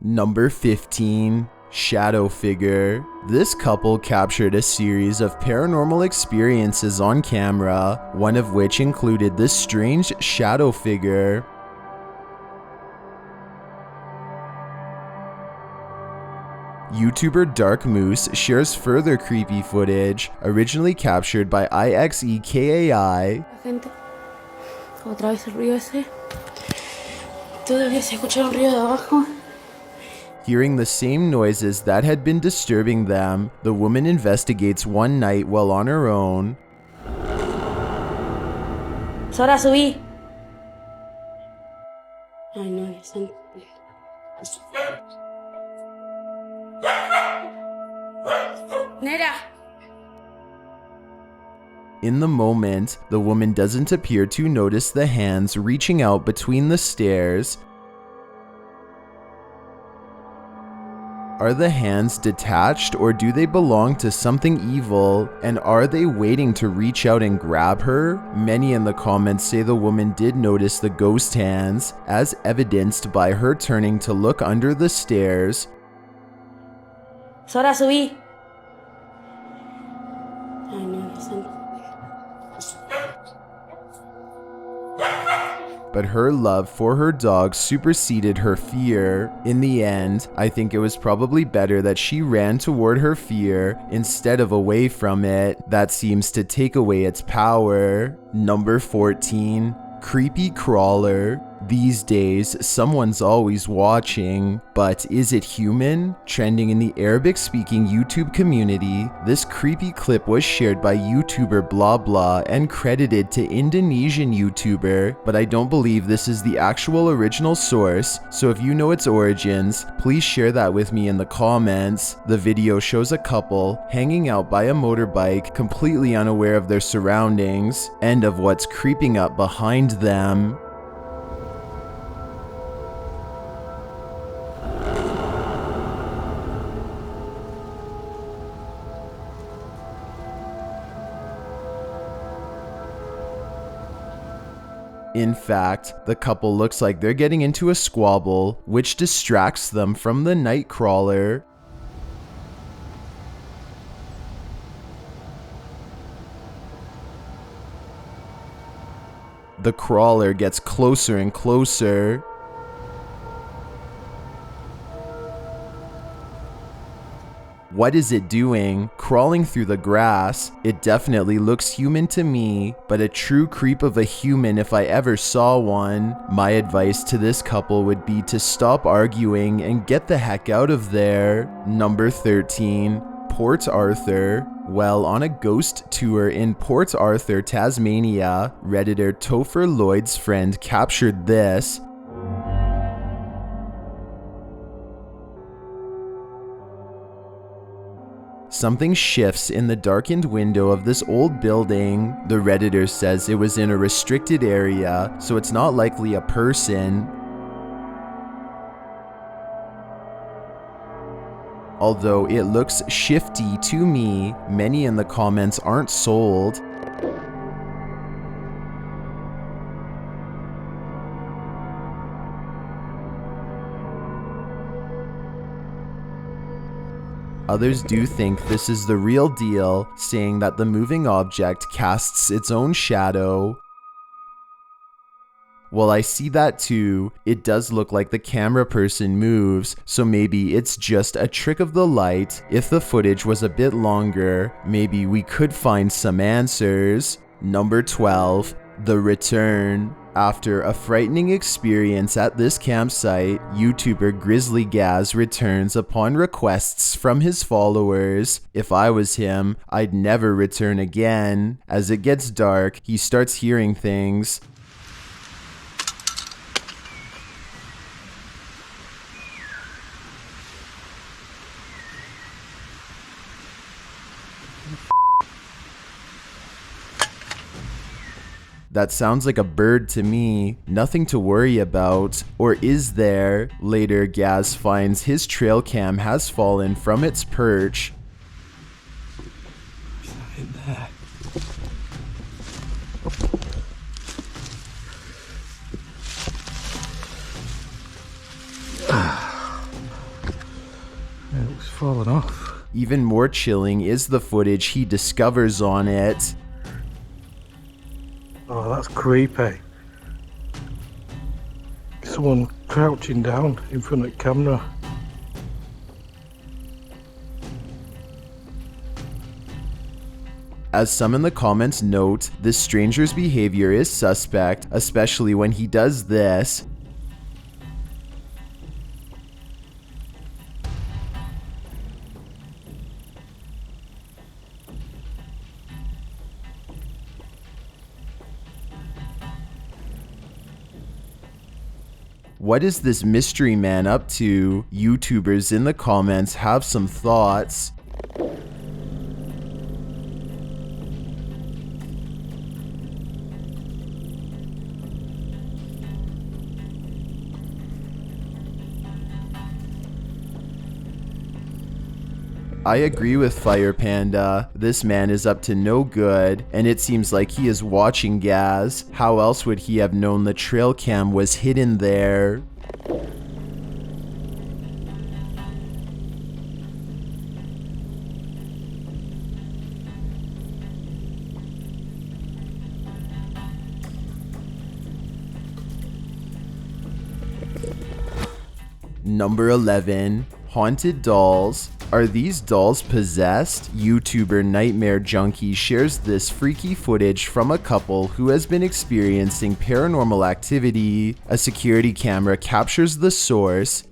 Number 15. Shadow figure. This couple captured a series of paranormal experiences on camera, one of which included this strange shadow figure. YouTuber Dark Moose shares further creepy footage, originally captured by IXEKAI. Gente, otra vez el ruido ese. Todavía se escucha un ruido de abajo. Hearing the same noises that had been disturbing them, the woman investigates one night while on her own. Sora, subí. Ay, no, ya están. Nera. In the moment, the woman doesn't appear to notice the hands reaching out between the stairs. Are the hands detached, or do they belong to something evil? And are they waiting to reach out and grab her? Many in the comments say the woman did notice the ghost hands, as evidenced by her turning to look under the stairs. Sora, subí. Ay, no, ya están. But her love for her dog superseded her fear. In the end, I think it was probably better that she ran toward her fear instead of away from it. That seems to take away its power. Number 14. Creepy crawler. These days, someone's always watching, but is it human? Trending in the Arabic-speaking YouTube community, this creepy clip was shared by YouTuber blah blah and credited to Indonesian YouTuber, but I don't believe this is the actual original source, so if you know its origins, please share that with me in the comments. The video shows a couple hanging out by a motorbike, completely unaware of their surroundings and of what's creeping up behind them. In fact, the couple looks like they're getting into a squabble, which distracts them from the night crawler. The crawler gets closer and closer. What is it doing? Crawling through the grass. It definitely looks human to me, but a true creep of a human if I ever saw one. My advice to this couple would be to stop arguing and get the heck out of there. Number 13. Port Arthur. Well, on a ghost tour in Port Arthur, Tasmania, Redditor Topher Lloyd's friend captured this. Something shifts in the darkened window of this old building. The Redditor says it was in a restricted area, so it's not likely a person. Although it looks shifty to me, many in the comments aren't sold. Others do think this is the real deal, saying that the moving object casts its own shadow. Well, I see that too. It does look like the camera person moves, so maybe it's just a trick of the light. If the footage was a bit longer, maybe we could find some answers. Number 12. The Return. After a frightening experience at this campsite, YouTuber Grizzly Gaz returns upon requests from his followers. If I was him, I'd never return again. As it gets dark, he starts hearing things. That sounds like a bird to me, nothing to worry about. Or is there? Later, Gaz finds his trail cam has fallen from its perch. fallen off. Even more chilling is the footage he discovers on it. Oh, that's creepy. Someone crouching down in front of the camera. As some in the comments note, this stranger's behavior is suspect, especially when he does this. What is this mystery man up to? YouTubers in the comments have some thoughts. I agree with Fire Panda. This man is up to no good, and it seems like he is watching Gaz. How else would he have known the trail cam was hidden there? Number 11. Haunted dolls. Are these dolls possessed? YouTuber Nightmare Junkie shares this freaky footage from a couple who has been experiencing paranormal activity. A security camera captures the source.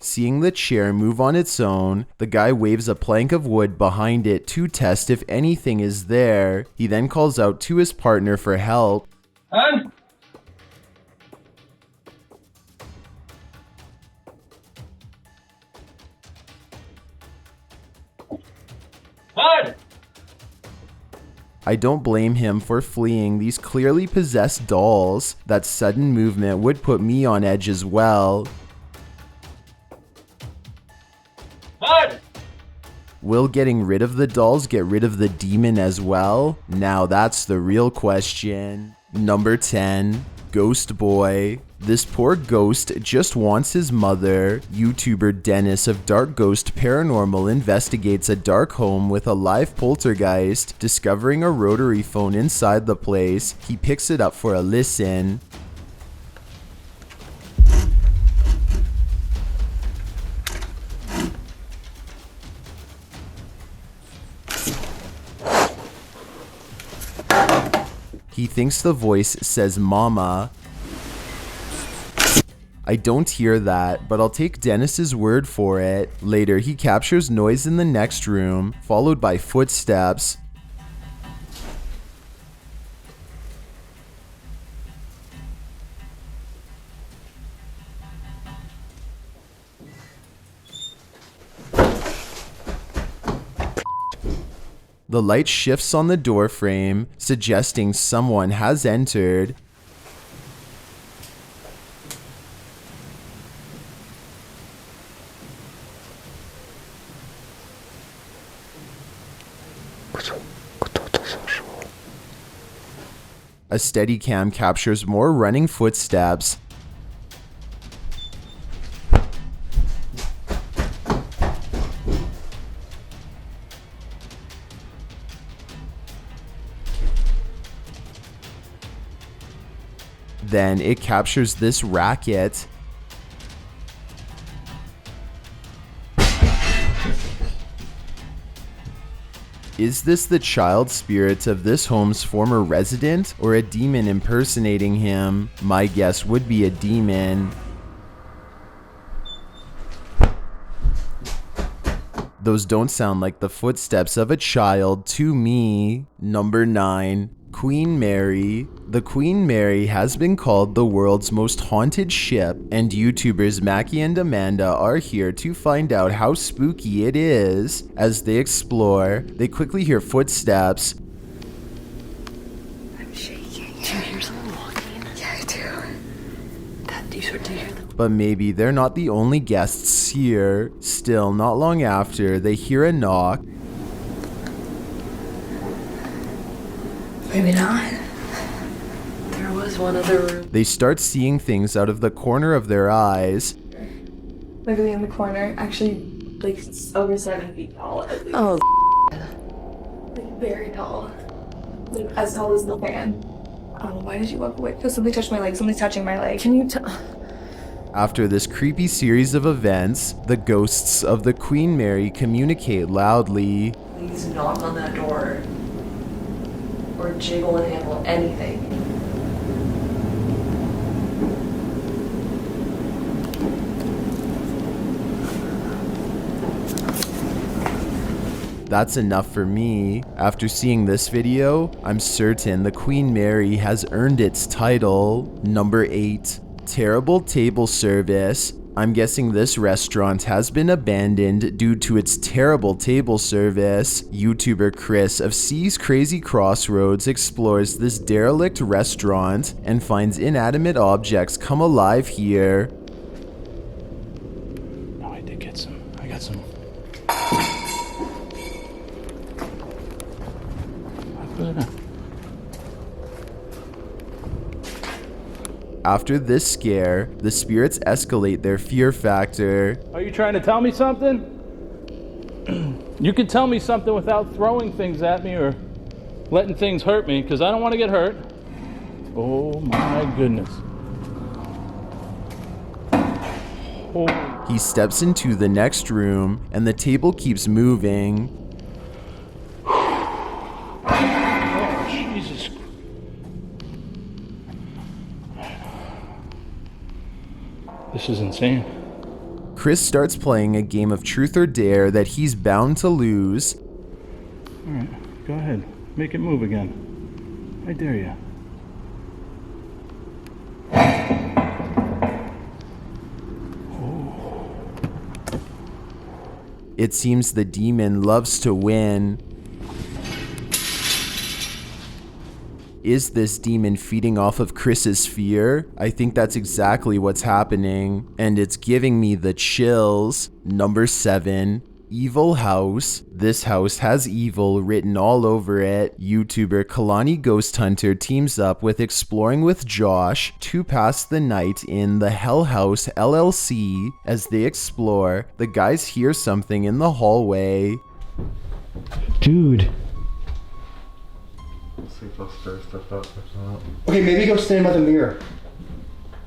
Seeing the chair move on its own, the guy waves a plank of wood behind it to test if anything is there. He then calls out to his partner for help. Hun? Bud! I don't blame him for fleeing these clearly possessed dolls. That sudden movement would put me on edge as well. Bud! Will getting rid of the dolls get rid of the demon as well? Now that's the real question. Number 10. Ghost Boy. This poor ghost just wants his mother. YouTuber Dennis of Dark Ghost Paranormal investigates a dark home with a live poltergeist. Discovering a rotary phone inside the place, he picks it up for a listen. He thinks the voice says mama. I don't hear that, but I'll take Dennis's word for it. Later, he captures noise in the next room, followed by footsteps. The light shifts on the door frame, suggesting someone has entered. A Steadicam captures more running footsteps. Then it captures this racket. Is this the child spirit of this home's former resident, or a demon impersonating him? My guess would be a demon. Those don't sound like the footsteps of a child to me. Number 9. Queen Mary. The Queen Mary has been called the world's most haunted ship, and YouTubers Mackie and Amanda are here to find out how spooky it is. As they explore, they quickly hear footsteps. I'm shaking. Do you hear someone walking? Yeah, I do. Do you hear them? But maybe they're not the only guests here. Still, not long after, they hear a knock. Maybe not. There was one other room. They start seeing things out of the corner of their eyes. Literally in the corner, actually, like over 7 feet tall. At least. Oh, Like very tall, like as tall as the fan. Oh, why did you walk away? Because somebody touched my leg. Somebody's touching my leg. can you tell? After this creepy series of events, the ghosts of the Queen Mary communicate loudly. Please knock on that door, or jiggle and handle anything. That's enough for me. After seeing this video, I'm certain the Queen Mary has earned its title. Number 8. Terrible table service. I'm guessing this restaurant has been abandoned due to its terrible table service. YouTuber Chris of C's Crazy Crossroads explores this derelict restaurant and finds inanimate objects come alive here. No, I did get some. I got some. After this scare, the spirits escalate their fear factor. Are you trying to tell me something? You can tell me something without throwing things at me or letting things hurt me, because I don't want to get hurt. Oh my goodness. Oh. He steps into the next room, and the table keeps moving. Jesus. This is insane. Chris starts playing a game of truth or dare that he's bound to lose. Alright, go ahead. Make it move again. I dare you. It seems the demon loves to win. Is this demon feeding off of Chris's fear? I think that's exactly what's happening, and it's giving me the chills. Number 7. Evil house. This house has evil written all over it. YouTuber Kalani Ghost Hunter teams up with Exploring with Josh to pass the night in the Hell House LLC. As they explore, the guys hear something in the hallway. Dude. Okay, maybe go stand by the mirror.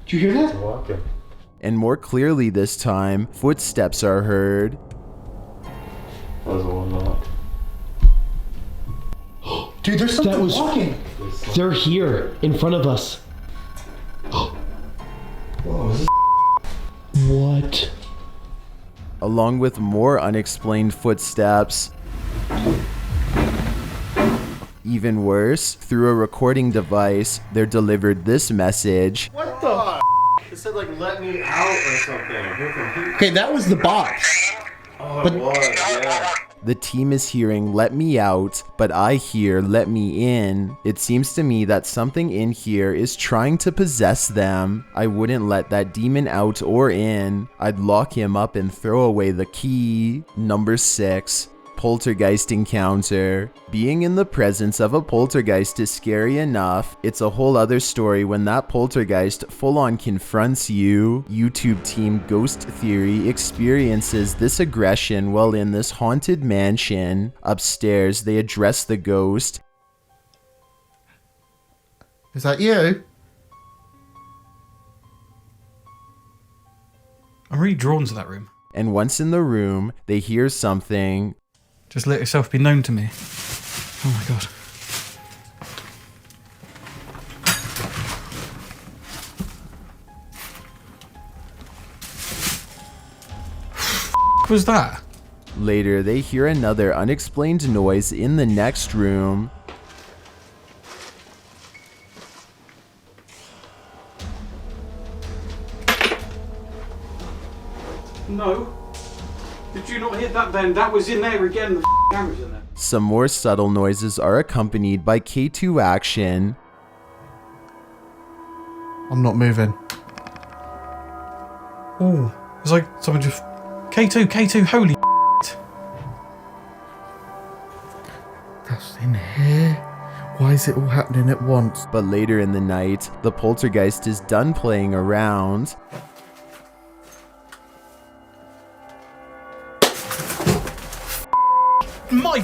Do you hear that? Walking. And more clearly this time, footsteps are heard. Was one knock. Dude, there's something walking. They're here, in front of us. What? Along with more unexplained footsteps. Even worse, through a recording device, they're delivered this message. What the It said like let me out or something. Okay, that was the box. Oh, But- it was, yeah. The team is hearing let me out, but I hear let me in. It seems to me that something in here is trying to possess them. I wouldn't let that demon out or in. I'd lock him up and throw away the key. Number 6. Poltergeist encounter. Being in the presence of a poltergeist is scary enough. It's a whole other story when that poltergeist full-on confronts you. YouTube team Ghost Theory experiences this aggression while in this haunted mansion. Upstairs, they address the ghost. Is that you? I'm really drawn to that room. And once in the room, they hear something. Just let yourself be known to me. Oh my god. What was that? Later, they hear another unexplained noise in the next room. No. Did you not hear that then? That was in there again. The camera's in there. Some more subtle noises are accompanied by K2 action. I'm not moving. Oh, it's like someone just... K2, holy That's in here. Why is it all happening at once? But later in the night, the poltergeist is done playing around. My...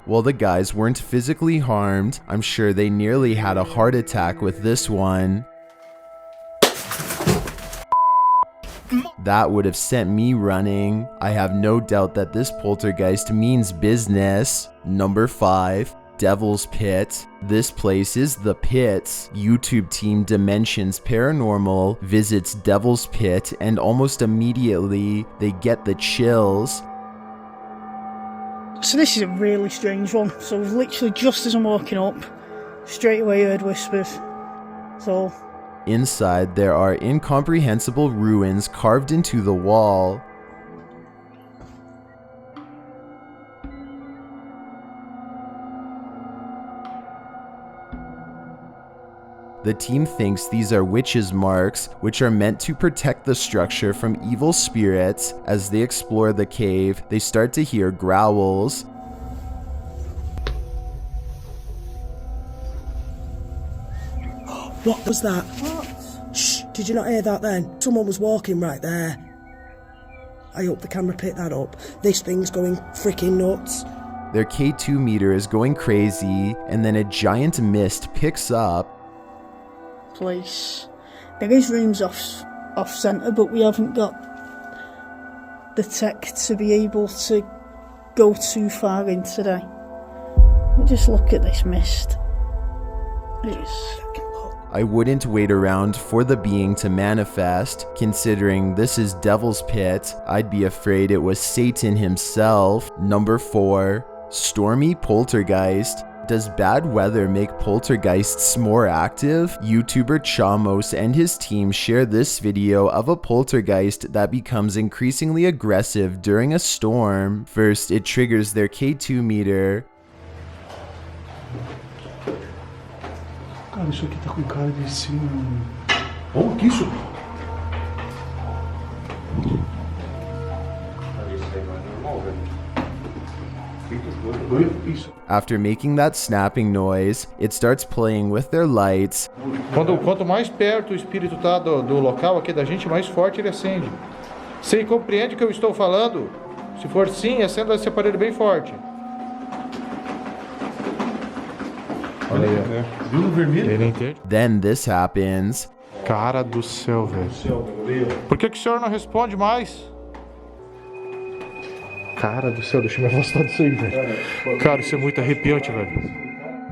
While the guys weren't physically harmed, I'm sure they nearly had a heart attack with this one. That would have sent me running. I have no doubt that this poltergeist means business. Number 5. Devil's Pit. This place is the pits. YouTube team Dimensions Paranormal visits Devil's Pit and almost immediately they get the chills. So this is a really strange one. So literally just as I'm walking up, straight away heard whispers. So inside there are incomprehensible ruins carved into the wall. The team thinks these are witches' marks, which are meant to protect the structure from evil spirits. As they explore the cave, they start to hear growls. What was that? What? Shh, did you not hear that then? Someone was walking right there. I hope the camera picked that up. This thing's going freaking nuts. Their K2 meter is going crazy, and then a giant mist picks up. Place. There is rooms off centre, but we haven't got the tech to be able to go too far in today. Just look at this mist. I wouldn't wait around for the being to manifest. Considering this is Devil's Pit, I'd be afraid it was Satan himself. Number 4. Stormy poltergeist. Does bad weather make poltergeists more active? YouTuber Chamos and his team share this video of a poltergeist that becomes increasingly aggressive during a storm. First, it triggers their K2 meter. Cara, isso aqui tá com cara de cima. Oh, que isso? After making that snapping noise, it starts playing with their lights. Quanto mais perto o espírito tá do local aqui da gente, mais forte ele acende. Você compreende o que eu estou falando? Se for sim, acenda esse aparelho bem forte. Olha aí, viu no vermelho? Ele entende. Then this happens. Cara do céu, velho. Por que o senhor não responde mais? Cara do céu, deixa eu me afastar disso aí, velho. Cara, isso é muito arrepiante, velho.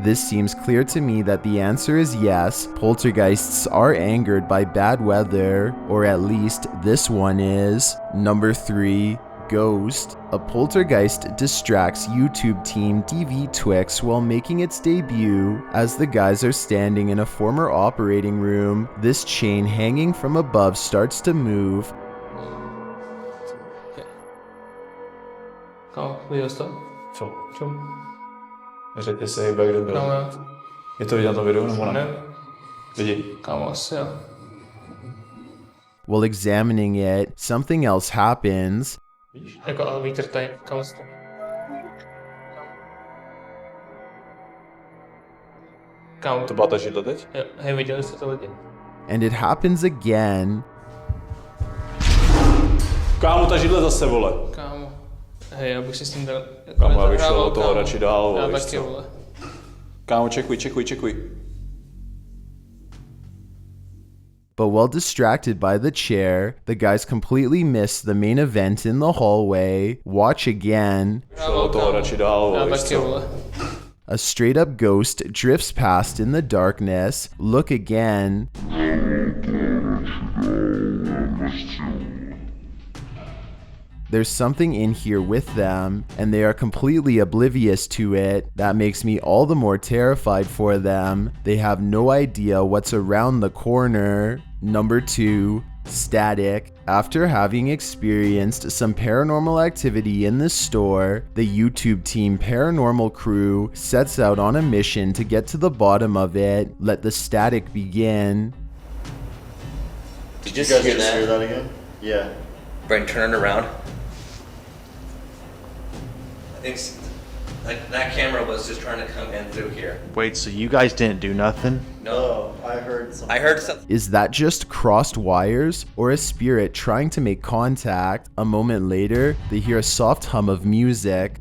This seems clear to me that the answer is yes. Poltergeists are angered by bad weather, or at least this one is. Number 3. Ghost. A poltergeist distracts YouTube team DV Twix while making its debut. As the guys are standing in a former operating room, this chain hanging from above starts to move. While examining it, something else happens. And it happens again. Kámo, ta židle zase, vole. Kámo. Hej, já bych si s tím dal... Kámo, já bych šel do toho radši dál, vole. Já taky, vole. Kámo, čekuj. But while distracted by the chair, the guys completely miss the main event in the hallway. Watch again. Šel do toho radši dál, vole. Já taky, vole. A straight up ghost drifts past in the darkness. Look again. There's something in here with them, and they are completely oblivious to it. That makes me all the more terrified for them. They have no idea what's around the corner. Number 2. Static. After having experienced some paranormal activity in the store, the YouTube team paranormal crew sets out on a mission to get to the bottom of it. Let the static begin. Did you guys just hear that again? Yeah. Brain, turn it around. I think that camera was just trying to come in through here. Wait, so you guys didn't do nothing? No. I heard something. I heard something. Is that just crossed wires or a spirit trying to make contact? A moment later, they hear a soft hum of music.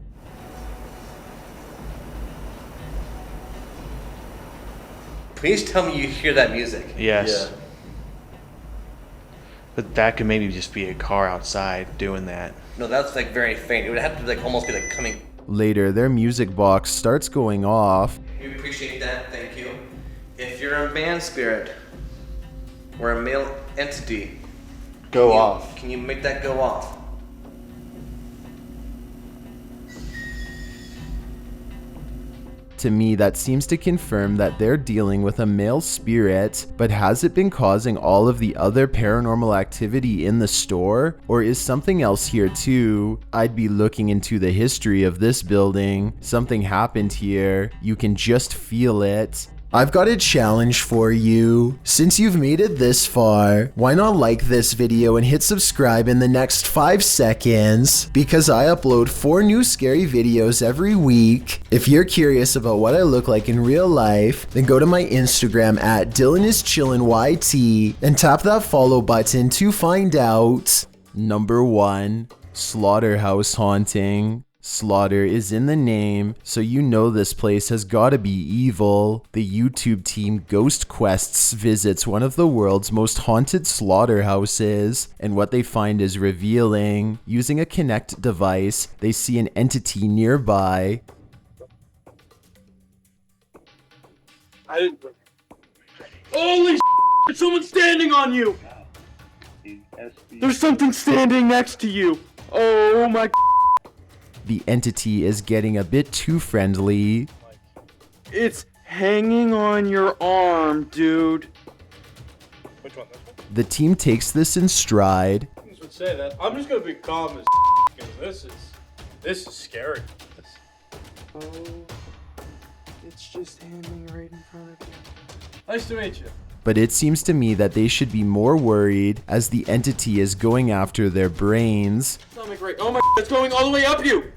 Please tell me you hear that music. Yes. Yeah. But that could maybe just be a car outside doing that. No, that's like very faint. It would have to like almost be like coming. Later, their music box starts going off. We appreciate that, thank you. If you're a man spirit or a male entity, go off. Can you make that go off? To me, that seems to confirm that they're dealing with a male spirit, but has it been causing all of the other paranormal activity in the store? Or is something else here too? I'd be looking into the history of this building. Something happened here. You can just feel it. I've got a challenge for you. Since you've made it this far, why not like this video and hit subscribe in the next 5 seconds? Because I upload 4 new scary videos every week. If you're curious about what I look like in real life, then go to my Instagram at DylanIsChillinYT and tap that follow button to find out. Number 1. Slaughterhouse Haunting. Slaughter is in the name, so you know this place has gotta be evil. The YouTube team Ghost Quests visits one of the world's most haunted slaughterhouses, and what they find is revealing. Using a Kinect device, they see an entity nearby. I didn't. Holy shit! Someone's standing on you! There's something standing next to you! Oh my. The entity is getting a bit too friendly. It's hanging on your arm, dude. Which one? The team takes this in stride. Things would say that. I'm just gonna be calm as because this is scary. Oh, it's just hanging right in front of you. Nice to meet you. But it seems to me that they should be more worried as the entity is going after their brains. Stomach right. Oh my, it's going all the way up you.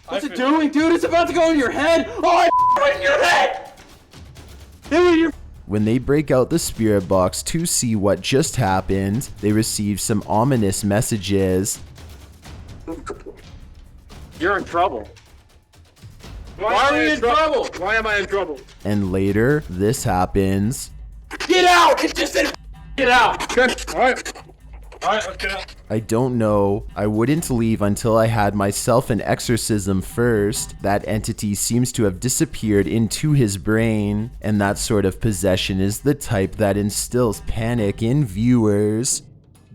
What's it doing, dude? It's about to go in your head. Oh, it's in your head. When they break out the spirit box to see what just happened, they receive some ominous messages. You're in trouble. Why are we in trouble? Why am I in trouble? And later, this happens. Get out! It just said get out! Okay. Alright, let's get out. I don't know. I wouldn't leave until I had myself an exorcism first. That entity seems to have disappeared into his brain, and that sort of possession is the type that instills panic in viewers.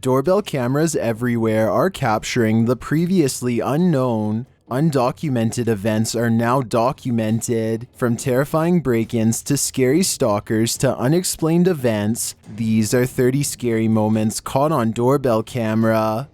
Doorbell cameras everywhere are capturing the previously unknown. Undocumented events are now documented. From terrifying break-ins to scary stalkers to unexplained events, these are 30 scary moments caught on doorbell camera.